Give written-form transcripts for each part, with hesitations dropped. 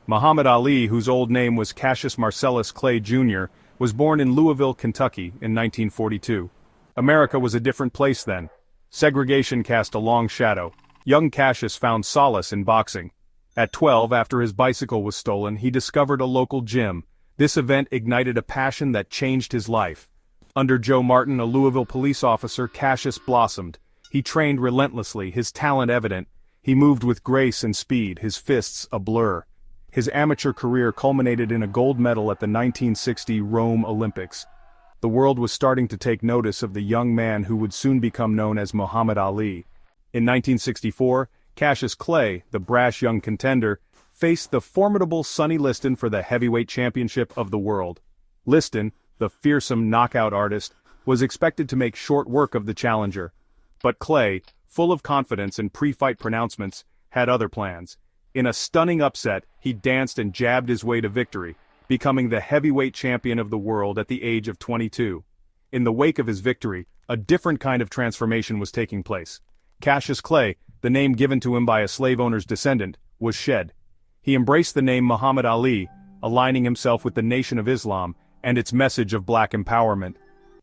Muhammad Ali, whose old name was Cassius Marcellus Clay Jr., was born in Louisville, Kentucky, in 1942. America was a different place then. Segregation cast a long shadow. Young Cassius found solace in boxing. At 12, after his bicycle was stolen, he discovered a local gym. This event ignited a passion that changed his life. Under Joe Martin, a Louisville police officer, Cassius blossomed. He trained relentlessly, his talent evident. He moved with grace and speed, his fists a blur. His amateur career culminated in a gold medal at the 1960 Rome Olympics. The world was starting to take notice of the young man who would soon become known as Muhammad Ali. In 1964, Cassius Clay, the brash young contender, faced the formidable Sonny Liston for the heavyweight championship of the world. Liston, the fearsome knockout artist, was expected to make short work of the challenger. But Clay, full of confidence and pre-fight pronouncements, had other plans. In a stunning upset, he danced and jabbed his way to victory, becoming the heavyweight champion of the world at the age of 22. In the wake of his victory, a different kind of transformation was taking place. Cassius Clay, the name given to him by a slave owner's descendant, was shed. He embraced the name Muhammad Ali, aligning himself with the Nation of Islam and its message of black empowerment.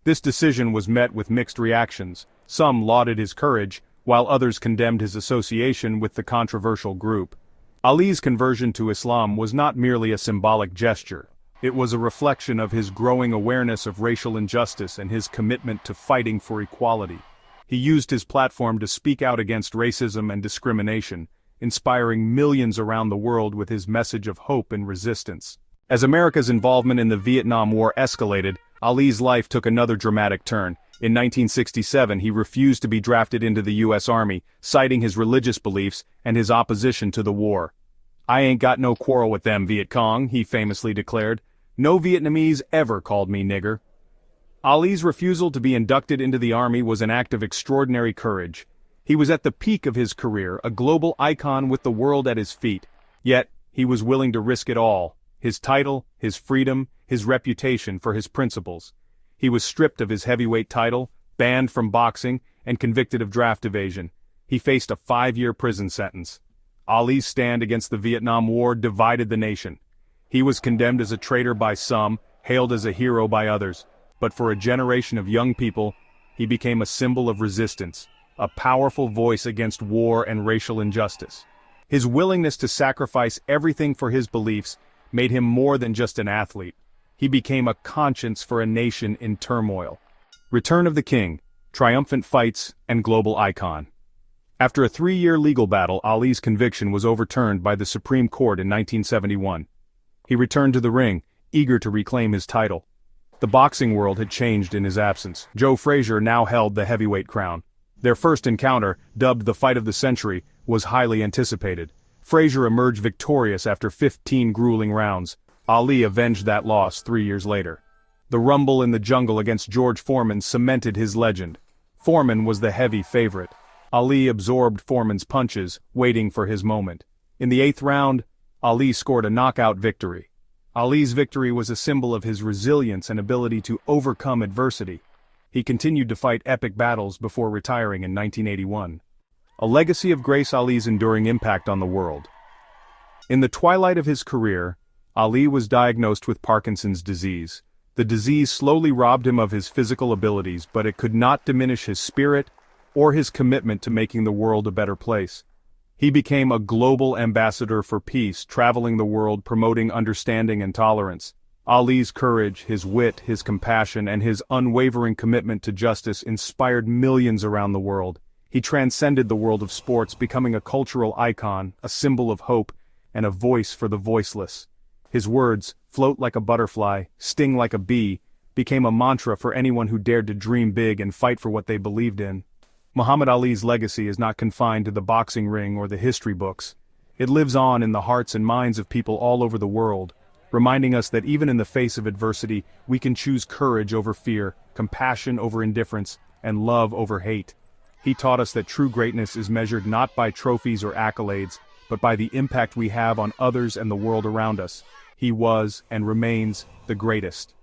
This decision was met with mixed reactions. Some lauded his courage, while others condemned his association with the controversial group. Ali's conversion to Islam was not merely a symbolic gesture. It was a reflection of his growing awareness of racial injustice and his commitment to fighting for equality. He used his platform to speak out against racism and discrimination, inspiring millions around the world with his message of hope and resistance. As America's involvement in the Vietnam War escalated, Ali's life took another dramatic turn. In 1967, he refused to be drafted into the U.S. Army, citing his religious beliefs and his opposition to the war. "I ain't got no quarrel with them Viet Cong," he famously declared. "No Vietnamese ever called me nigger." Ali's refusal to be inducted into the army was an act of extraordinary courage. He was at the peak of his career, a global icon with the world at his feet. Yet, he was willing to risk it all: his title, his freedom, his reputation for his principles. He was stripped of his heavyweight title, banned from boxing, and convicted of draft evasion. He faced a 5-year prison sentence. Ali's stand against the Vietnam War divided the nation. He was condemned as a traitor by some, hailed as a hero by others. But for a generation of young people, he became a symbol of resistance, a powerful voice against war and racial injustice. His willingness to sacrifice everything for his beliefs made him more than just an athlete. He became a conscience for a nation in turmoil. Return of the King, triumphant fights, and global icon. After a 3-year legal battle, Ali's conviction was overturned by the Supreme Court in 1971. He returned to the ring, eager to reclaim his title. The boxing world had changed in his absence. Joe Frazier now held the heavyweight crown. Their first encounter, dubbed the Fight of the Century, was highly anticipated. Frazier emerged victorious after 15 grueling rounds. Ali avenged that loss 3 years later. The rumble in the jungle against George Foreman cemented his legend. Foreman was the heavy favorite. Ali absorbed Foreman's punches, waiting for his moment. In the 8th round, Ali scored a knockout victory. Ali's victory was a symbol of his resilience and ability to overcome adversity. He continued to fight epic battles before retiring in 1981. A legacy of Grace Ali's enduring impact on the world. In the twilight of his career, Ali was diagnosed with Parkinson's disease. The disease slowly robbed him of his physical abilities, but it could not diminish his spirit or his commitment to making the world a better place. He became a global ambassador for peace, traveling the world promoting understanding and tolerance. Ali's courage, his wit, his compassion, and his unwavering commitment to justice inspired millions around the world. He transcended the world of sports, becoming a cultural icon, a symbol of hope, and a voice for the voiceless. His words, "float like a butterfly, sting like a bee," became a mantra for anyone who dared to dream big and fight for what they believed in. Muhammad Ali's legacy is not confined to the boxing ring or the history books. It lives on in the hearts and minds of people all over the world, reminding us that even in the face of adversity, we can choose courage over fear, compassion over indifference, and love over hate. He taught us that true greatness is measured not by trophies or accolades, but by the impact we have on others and the world around us. He was, and remains, the greatest.